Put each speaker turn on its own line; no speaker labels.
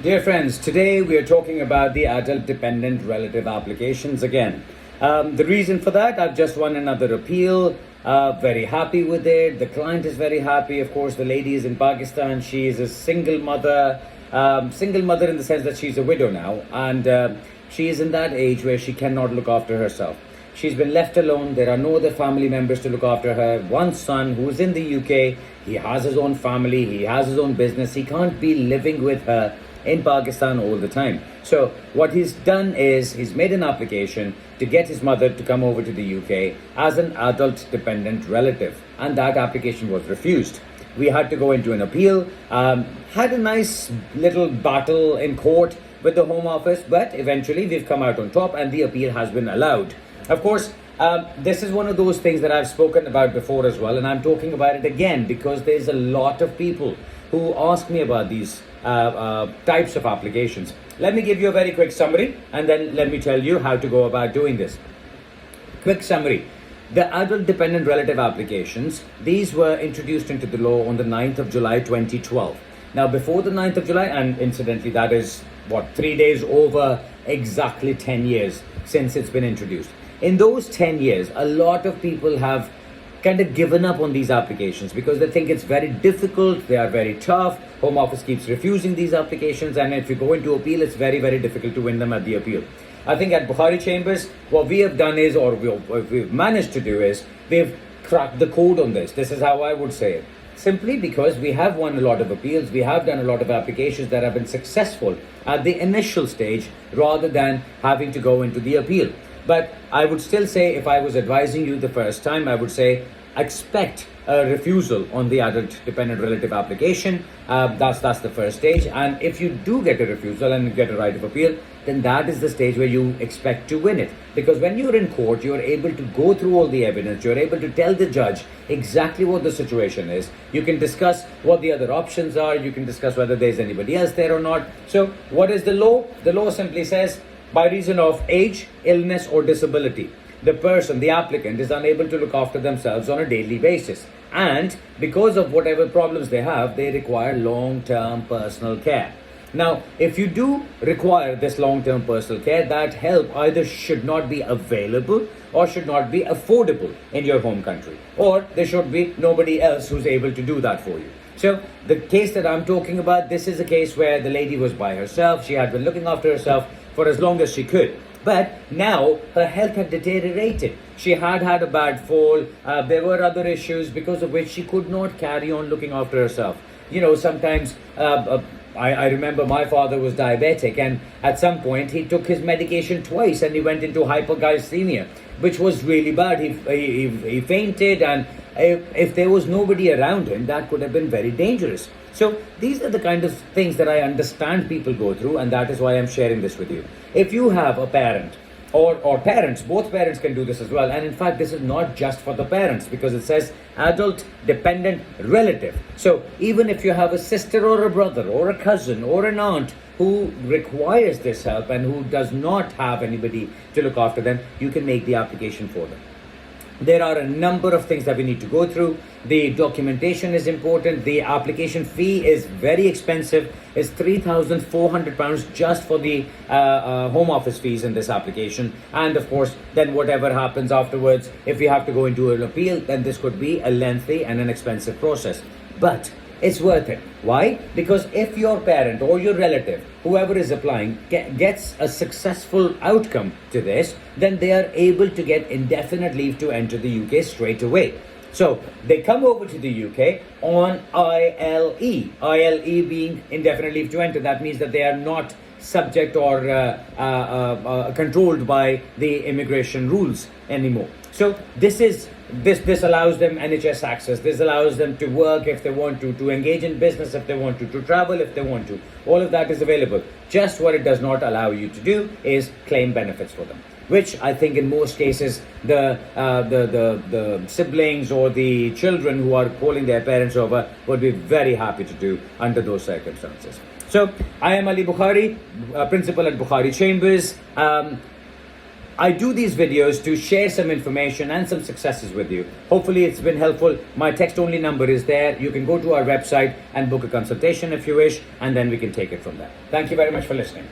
Dear friends, today we are talking about the adult dependent relative applications again. The reason for that, I've just won another appeal. Very happy with it. The client is very happy. Of course, the lady is in Pakistan. She is a single mother. Single mother in the sense that she's a widow now. And she is in that age where she cannot look after herself. She's been left alone. There are no other family members to look after her. One son who is in the UK. He has his own family. He has his own business. He can't be living with her in Pakistan all the time. So what he's done is he's made an application to get his mother to come over to the UK as an adult dependent relative, and that application was refused. We had to go into an appeal, had a nice little battle in court with the Home Office, but eventually we've come out on top and the appeal has been allowed. Of course, this is one of those things that I've spoken about before as well, and I'm talking about it again because there's a lot of people who ask me about these types of applications. Let me give you a very quick summary and then let me tell you how to go about doing this. Quick summary. The adult dependent relative applications, these were introduced into the law on the 9th of July 2012. Now before the 9th of July, and incidentally that is 3 days over exactly 10 years since it's been introduced. In those 10 years, a lot of people have kind of given up on these applications because they think it's very difficult, they are very tough. Home Office keeps refusing these applications, and if you go into appeal, it's very, very difficult to win them at the appeal. I think at Bukhari Chambers, what we have done is, or what we've managed to do is, we've cracked the code on this. This is how I would say it. Simply because we have won a lot of appeals, we have done a lot of applications that have been successful at the initial stage rather than having to go into the appeal. But I would still say, if I was advising you the first time, I would say expect a refusal on the adult dependent relative application. That's the first stage. And if you do get a refusal and get a right of appeal, then that is the stage where you expect to win it. Because when you're in court, you're able to go through all the evidence. You're able to tell the judge exactly what the situation is. You can discuss what the other options are. You can discuss whether there's anybody else there or not. So what is the law? The law simply says, by reason of age, illness, or disability, the person, the applicant, is unable to look after themselves on a daily basis. And because of whatever problems they have, they require long-term personal care. Now, if you do require this long-term personal care, that help either should not be available or should not be affordable in your home country. Or there should be nobody else who's able to do that for you. So the case that I'm talking about, this is a case where the lady was by herself. She had been looking after herself for as long as she could. But now her health had deteriorated. She had a bad fall. There were other issues because of which she could not carry on looking after herself. You know, sometimes I remember my father was diabetic, and at some point he took his medication twice and he went into hypoglycemia, which was really bad. He fainted, and if there was nobody around him, that could have been very dangerous. So these are the kind of things that I understand people go through, and that is why I'm sharing this with you. If you have a parent or parents, both parents can do this as well. And in fact, this is not just for the parents because it says adult dependent relative. So even if you have a sister or a brother or a cousin or an aunt who requires this help and who does not have anybody to look after them, you can make the application for them. There are a number of things that we need to go through. The documentation is important. The application fee is very expensive. It's £3,400 just for the Home Office fees in this application. And of course, then whatever happens afterwards, if you have to go into an appeal, then this could be a lengthy and an expensive process. But it's worth it. Why? Because if your parent or your relative, whoever is applying, gets a successful outcome to this, then they are able to get indefinite leave to enter the UK straight away. So they come over to the UK on ILE. ILE being indefinite leave to enter. That means that they are not subject or controlled by the immigration rules anymore. So this allows them NHS access. This allows them to work if they want to engage in business if they want to travel if they want to. All of that is available. Just what it does not allow you to do is claim benefits for them, which I think in most cases the siblings or the children who are calling their parents over would be very happy to do under those circumstances. So I am Ali Bukhari, principal at Bukhari Chambers. I do these videos to share some information and some successes with you. Hopefully it's been helpful. My text only number is there. You can go to our website and book a consultation if you wish, and then we can take it from there. Thank you very much for listening.